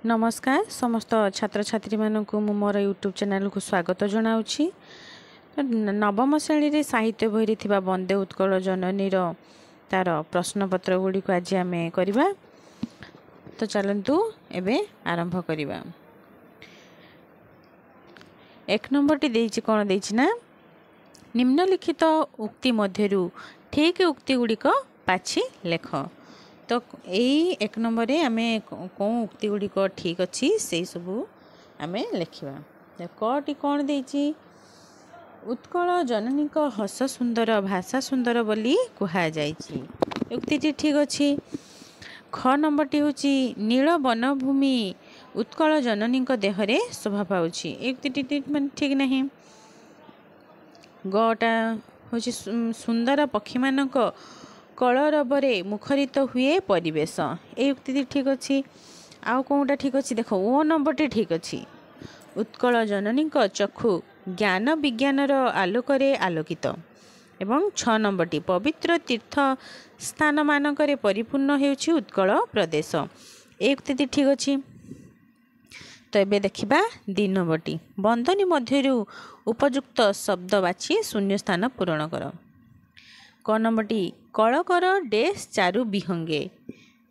नमस्कार समस्त छात्र छात्री मानक मोर यूट्यूब चैनल को स्वागत जनाऊँगी। नवम श्रेणी रे साहित्य बही थी वंदे उत्कल जननी तार प्रश्नपत्र गुड़ी को आज आम करवा। तो चलतु एबे आरंभ करवा। एक नंबर टी देछि कोन देछि ना निम्नलिखित उक्ति मध्यरु ठीक उक्ति गुड़िक बाछि लेख। तो यही एक नंबर रे आमे कौन उक्ति गुड़िक ठीक अच्छी से सबू आम लिखा। कटी कौन देछि उत्कल जननी हस सुंदर भाषा सुंदर बोली कहा जाइछि। उक्ति ठीक अच्छी। ख नंबर टी हूँ नील वनभूमि उत्कल जननी देहरे शोभा पाउछि। उक्ति मान ठीक नहीं। गटा हूँ सुंदर पक्षी मानक कलरवरे मुखरित हुए परिवेश। ये उक्ति ठीक अच्छी। आउ कौटा ठीक अच्छी देख ओ नंबर टी ठीक अच्छी। उत्कल जननी चक्षु ज्ञान विज्ञानर आलोकरे आलोकित। एवं 6 नंबर टी पवित्र तीर्थ स्थान मानकरे परिपूर्ण हेउछि उत्कल प्रदेश। ये उक्ति ठीक अच्छी। तो ये देखा 2 नंबर टी बंदनी मध्यरु उपयुक्त शब्द बाछि शून्य स्थान पूरण कर। क नंबर टी कलकर डेस चारु विहंगे।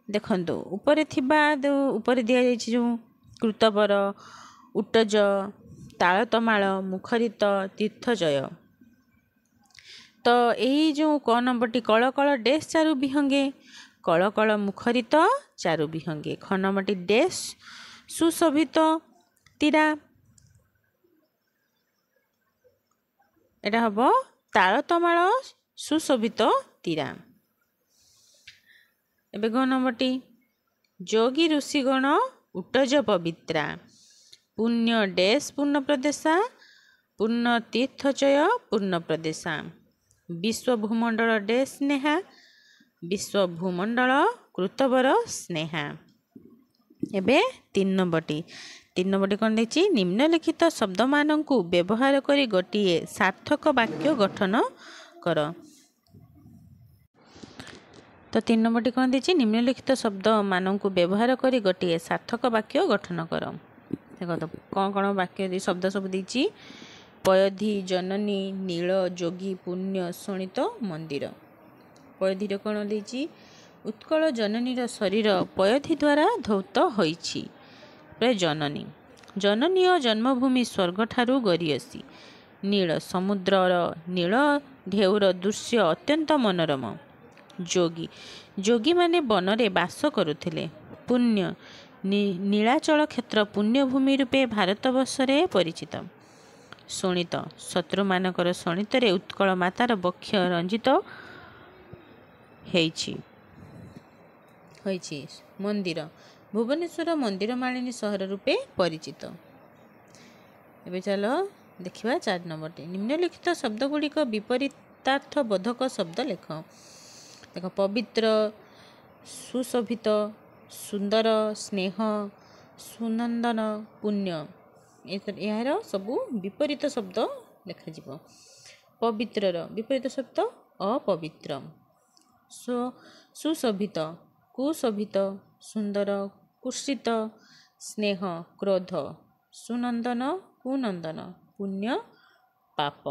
देखंतु ऊपर दिया जाइछि जो कृतवर उट्टज तालतमाल मुखरित तीर्थजय। तो यही जो क नंबर टी कलकल डेस चारु विहंगे कलकल मुखरित चारु विहंगे। ख नंबर टी डेस सुशोभित तीरा एटा हबो तालतमाल सुशोभित तीरा। एबे ग नंबर टी जोगी ऋषिगण उट्टज पवित्रा पुण्य डेस पूर्ण प्रदेशा पूर्ण तीर्थचय पूर्ण प्रदेशा विश्व भूमंडल डेस स्नेहा विश्व भूमंडल कृतवर स्नेहा। एबे 3 नंबर टी कौन देखी निम्नलिखित शब्द मानकु व्यवहार करी गोटिए सार्थक वाक्य गठन कर। तो 3 नंबर टी कौन देखी निम्नलिखित शब्द मानकु व्यवहार करी गोटिए सार्थक वाक्य गठन कर। देखो तो कौन कौन वाक्य शब्द सब देछि पयधी जननी नील जोगी पुण्य शोणित मंदिर। पयधी कौन देछि उत्कल जननीर शरीर पयधी द्वारा धौत होइछि। जननी जननी जन्मभूमि स्वर्ग ठारू गरियसी नील समुद्रर नील ढेउर दृश्य अत्यंत मनोरम। जोगी जोगी माने बनरे बास करुथिले। पुण्य नीलाचल क्षेत्र पुण्यभूमि रूपे भारतवर्षरे परिचित। शोणित शत्रु मानकर शोणितरे उत्कल मातार बक्ष रंजित होइछि। मंदिर भुवनेश्वर मंदिर मालिनी सहर रूपे परिचित। एबे चलो देखिबा 4 नंबर टी निम्नलिखित शब्द गुड़िक विपरीतार्थ बोधक शब्द लेख। देख पवित्र सुशोभित सुंदर स्नेह सुनंदन पुण्य यार सबू विपरीत शब्द लेखा जीव। पवित्रर विपरीत शब्द अपवित्र। सुशोभित कुशोभित सुंदर कुत्सित स्नेह क्रोध सुनंदन कुनंदन पुण्य पाप।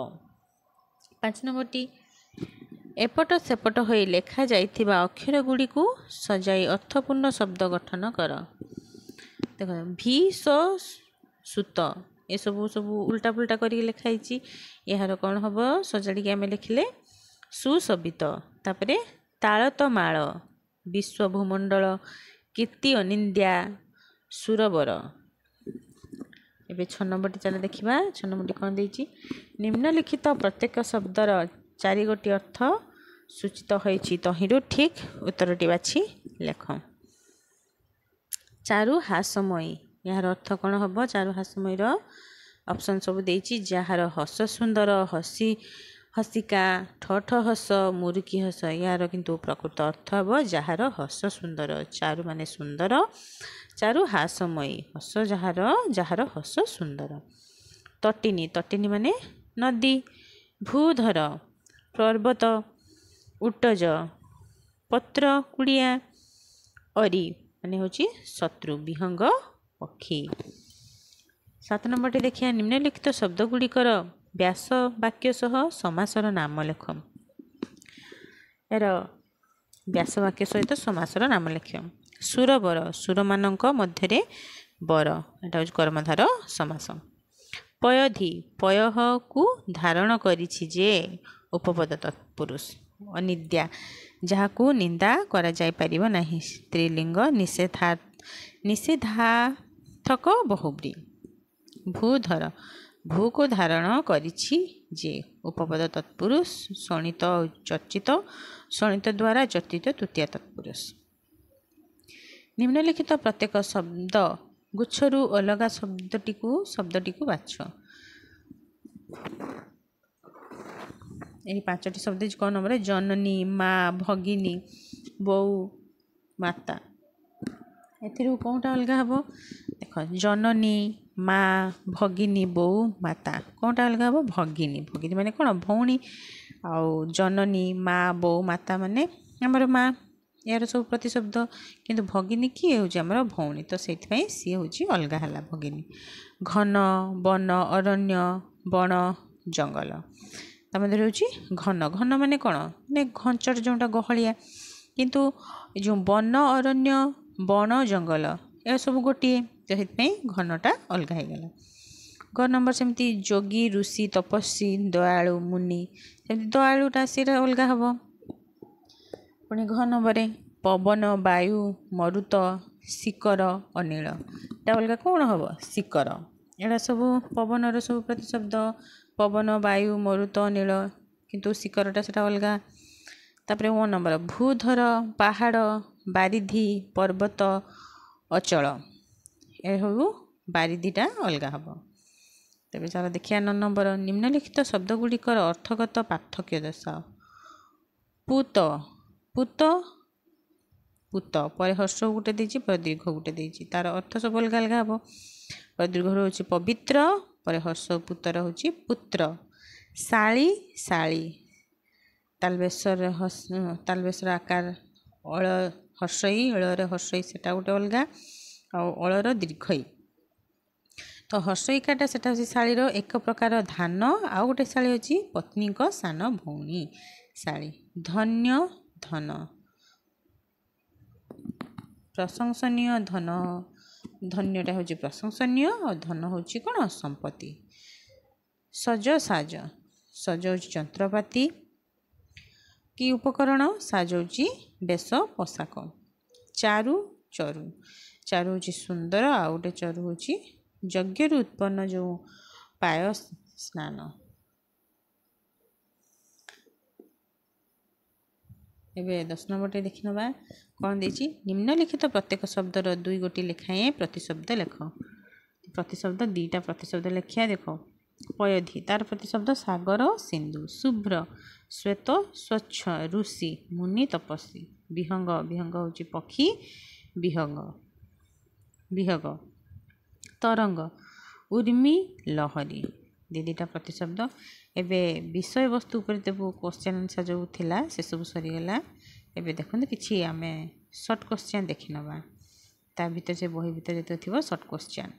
5 नंबर टी एपट सेपट होई लेखा जाइथिबा अक्षर गुड़ी को सजाई अर्थपूर्ण शब्द गठन कर। देख भी सुत ये सब उल्टा पुल्टा करके लिखाई। यार कौन हम सजाड़ी आम लिखिले सुशोभित। तापरे तालतमाल विश्व भूमंडल कीर्ति अनिंद्या सुरबर। एबे 6 नंबर टी चल देखिबा 6 नंबर टी कौन देछि निम्नलिखित प्रत्येक शब्दर 4 गोटी अर्थ सूचित होइछि तहिरु ठीक उत्तरटी बाछि लेख। चारु हासमयी यार अर्थ कौन हम चारु हासमयीर ऑप्शन सब देछि जहार हस सुंदर हसी हसिका ठठ हस मुरुकी हस। यार किंतु प्रकृत अर्थ हम जहार हस सुंदर। चारु माने सुंदर चारु हासमयी हस जहार हस सुंदर। तटिनी तटिनी माने नदी भूधर पर्वत उट्टज पत्र कुड़िया अरी माने होची शत्रु विहंग पक्षी। 7 नंबर देखिए निम्नलिखित शब्दगुड़िकर व्यास वाक्य सह समासर नाम लेख। यार व्यास वाक्य सहित समासर नाम लेख। सुरबर सुर मानक मध्य बर एटा हूँ कर्मधार समास। पयधी पयह को धारण करिछि जे उपपद तत्पुरुष। अनिद्या जहाकू निंदा करा जाय परिबो नाही स्त्रीलिंग निषेधार्थक बहुब्री। भूधर भू को धारण करिछि जे उपपद तत्पुरुष शोणित चर्चित शोणित द्वारा चर्चित तृतीय तत्पुरुष। निम्नलिखित प्रत्येक शब्द गुच्छरू अलगा शब्दटी को बाछ। यही 5टी शब्द कौन नंबर जननी माँ भगिनी बो माता एथिरू कौनटा अलगा हम देख जननी माँ भगिनी बो माता कौनटा अलगा हम भगिनी भगिनी माने कौन भौणी आउ जननी माँ बो माता माने आमर माँ यार सब प्रतिशब्द किंतु भगिनी किए हूँ आमर भौणी तो से सी हूँ अलगा है भगिनी। घन वन अरण्य बण जंगल तमें घन घन माने कौन माने घंचट जोटा गहलिया किंतु जो वन अरण्य बण जंगल यह सब गोटे तो से घनटा अलग हो गला। ग नंबर सेमती जोगी ऋषि तपस्वी दयालु मुनि सेमती दयालुटा से अलग हम। पुणी घ नंबर पवन वायु मरुत शिकर अनिल एटा अलग कौन हम शिकर एटा सब पवन सब प्रतिशब्द पवन वायु मरुत अनिल किंतु शिखरटा से अलग। तापर 1 नंबर भूधर पहाड़ बारिधि पर्वत अचल ए हूँ बारिधिटा अलग हम। तेज चल देखिए 9 नंबर निम्नलिखित शब्दगुड़िकर अर्थगत पार्थक्य दर्शाओ। पूत पूत पूत पर हर्ष गोटे देती पर दीर्घ गोटे देती तार अर्थ सब अलग अलग हम। पर दीर्घ हूँ पवित्र पर हर्ष पुत्र हूँ पुत्र। शाली शाली तालबेसर आकार अल हर्षई अଳରେ हर्षई सेटा गोटे अलग अଳର दीर्घई तो हर्षईकाटा सेटा हूँ शालीर एक प्रकार धान आउ गोटे शाली अच्छी पत्नी सान भौणी शाली। धन्य धन प्रशंसनीय धन धन्यटा हूँ प्रशंसनीय और धन हूँ कौन संपत्ति। सज साज सज हूँ जंत्रपाति कि उपकरण साज हूँ बेश पोशाक। चारु चरु चारु हूँ सुंदर आउ गोटे चरु हूँ यज्ञ उत्पन्न जो पाय स्नान। एबे 10 नंबर देखि नबा कौन देछि निम्नलिखित प्रत्येक शब्दर 2 गोटी लेखाएं प्रतिशब्द लेख। प्रतिशब्द 2टा प्रतिशब्द लेखिया देख। पयधी तार प्रतिशब्द सागर सिंधु। शुभ्र श्वेत स्वच्छ ऋषि मुनि तपस्वी। विहंग विहंग हूँ पक्षी विहंग विहग। तरंग उर्मी लहरी दीटा प्रतिशब्द। एबे विषय वस्तु उपर देबू क्वेश्चन आंसर जो थिला से सब सरीगला। एबे देखते किसी आम सर्ट क्वेश्चन देखी नवा ता भीतर से बही भीतर जो थी सर्ट क्वेश्चन।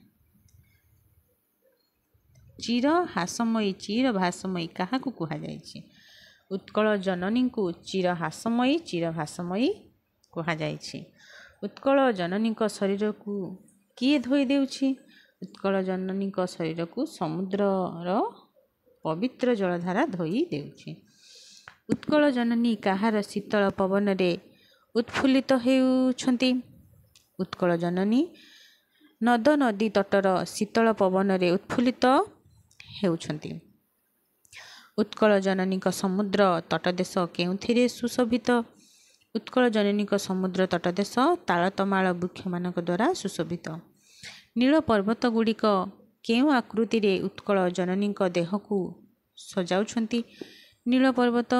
चिर हासमयी चिर भासमयी क्या कहुई। उत्कल जननी को चिर भासमयी कहुई। उत्कल जननी शरीर को किए धोई देउछि। उत्कल जननी शरीर को समुद्रर पवित्र जलधारा धोई देउछि। उत्कल जननी कहार शीतल पवन रे उत्फुल्लित हेउछंती। उत्कल जननी नद नदी तटर शीतल पवन रे उत्फुल्लित हेउछंती। उत्कल जननी समुद्र तटदेश केउथिरे सुशोभित। उत्कल जननी समुद्र तटदेश तालतमाल वृक्ष मानक द्वारा सुशोभित। नील पर्वत गुड़िक केउ आकृति रे उत्कल जननी देह को सजाउछंती। नील पर्वत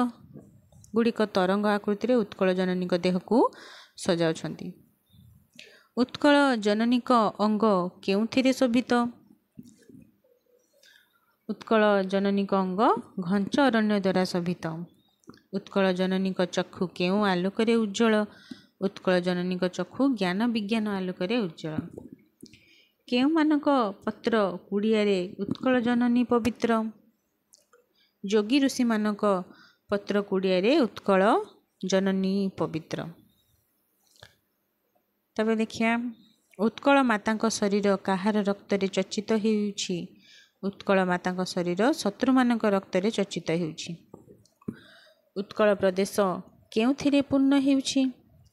गुड़िक तरंग आकृति रे उत्कल जननी देह को सजाउछंती। उत्कल जननी अंग केउथिरे शोभित। उत्कल जननी अंग घंच अरण्य द्वारा शोभित। उत्कल जननी चक्षु केउ आलोक उज्ज्वल। उत्कल जननी चक्षु ज्ञान विज्ञान आलोक उज्ज्वल। କେଉଁମାନଙ୍କ ପତ୍ର କୁଡ଼ିଆରେ ଉତ୍କଳ ଜନନୀ ପବିତ୍ର? ଯୋଗୀ ଋଷିମାନଙ୍କ ପତ୍ର କୁଡ଼ିଆରେ ଉତ୍କଳ ଜନନୀ ପବିତ୍ର। ତାପରେ ଦେଖିବା, ଉତ୍କଳ ମାତାଙ୍କ ଶରୀର କାହାର ରକ୍ତରେ ଚର୍ଚ୍ଚିତ ହେଉଛି? ଉତ୍କଳ ମାତାଙ୍କ ଶରୀର ଶତ୍ରୁମାନଙ୍କ ରକ୍ତରେ ଚର୍ଚ୍ଚିତ ହେଉଛି। ଉତ୍କଳ ପ୍ରଦେଶ କେଉଁଥିରେ ପୂର୍ଣ୍ଣ ହେଉଛି?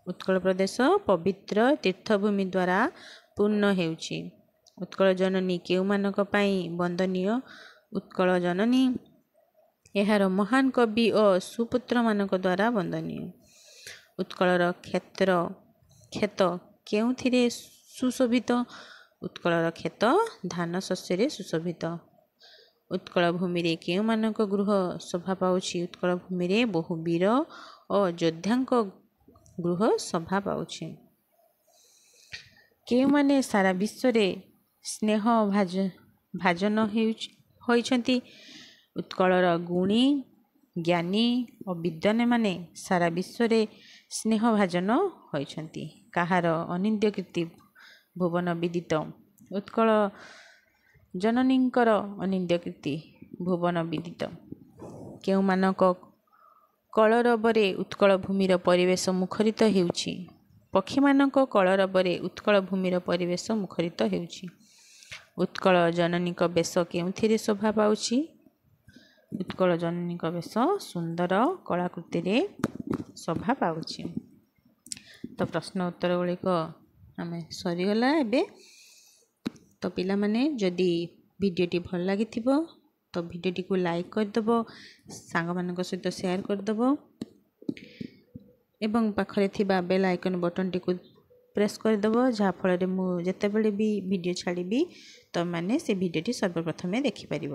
ଉତ୍କଳ ପ୍ରଦେଶ ପବିତ୍ର ତୀର୍ଥଭୂମି ଦ୍ୱାରା ପୂର୍ଣ୍ଣ ହେଉଛି। ଉତ୍କଳ ଜନନୀ କେଉଁମାନଙ୍କ ପାଇଁ ବନ୍ଦନୀୟ? ଉତ୍କଳ ଜନନୀ ଏହାର ମହାନ କବି ଓ ସୁପୁତ୍ରମାନଙ୍କ ଦ୍ୱାରା ବନ୍ଦନୀୟ। ଉତ୍କଳର କ୍ଷେତ କେଉଁଥିରେ ସୁଶୋଭିତ? ଉତ୍କଳର କ୍ଷେତ ଧାନ ଶସ୍ୟରେ ସୁଶୋଭିତ। ଉତ୍କଳ ଭୂମିରେ କେଉଁମାନଙ୍କ ଗୃହ ଶୋଭା ପାଉଛି? ଉତ୍କଳ ଭୂମିରେ ବହୁ ବୀର ଓ ଯୋଦ୍ଧାଙ୍କ ଗୃହ ଶୋଭା ପାଉଛି। କେଉଁମାନେ ସାରା ବିଶ୍ୱରେ ସ୍ନେହ ଭାଜନ ହୋଇଛନ୍ତି? ଉତ୍କଳର ଗୁଣୀ ଜ୍ଞାନୀ ଓ ବିଦ୍ୱାନମାନେ ସାରା ବିଶ୍ୱରେ ସ୍ନେହ ଭାଜନ ହୋଇଛନ୍ତି। କାହାର ଅନିନ୍ଦ୍ୟ କୀର୍ତ୍ତି ଭୁବନ ବିଦିତ? ଉତ୍କଳ ଜନନୀଙ୍କର ଅନିନ୍ଦ୍ୟ କୀର୍ତ୍ତି ଭୁବନ ବିଦିତ। କେଉଁମାନଙ୍କ କଳରବରେ ଉତ୍କଳ ଭୂମିର ପରିବେଶ ମୁଖରିତ ହେଉଛି? ପକ୍ଷୀମାନଙ୍କ କଳରବରେ ଉତ୍କଳ ଭୂମିର ପରିବେଶ ମୁଖରିତ ହେଉଛି। ଉତ୍କଳ ଜନନୀଙ୍କ ବେଶ କେଉଁଥିରେ ଶୋଭା ପାଉଛି? ଉତ୍କଳ ଜନନୀଙ୍କ ବେଶ ସୁନ୍ଦର କଳାକୃତିରେ ଶୋଭା ପାଉଛି। ତ ପ୍ରଶ୍ନ ଉତ୍ତର ଗୁଡ଼ିକ ଆମେ ସରିଗଲା ଏବେ। ତ ପିଲାମାନେ ଯଦି ଭିଡ଼ିଓଟି ଭଲ ଲାଗିଥିବ ତ ଭିଡ଼ିଓଟିକୁ ଲାଇକ୍ କରିଦେବ, ସାଙ୍ଗମାନଙ୍କ ସହିତ ସେୟାର କରିଦେବ ଏବଂ ପାଖରେ ଥିବା ବେଲ୍ ଆଇକନ୍ ବଟନ୍ଟିକୁ ପ୍ରେସ୍ କରିଦେବ, ଯାହାଫଳରେ ମୁଁ ଯେତେବେଳେ ବି ଭିଡ଼ିଓ ଛାଡ଼ିବି ତୁମେମାନେ ସେ ଭିଡ଼ିଓଟି ସର୍ବପ୍ରଥମେ ଦେଖିପାରିବ।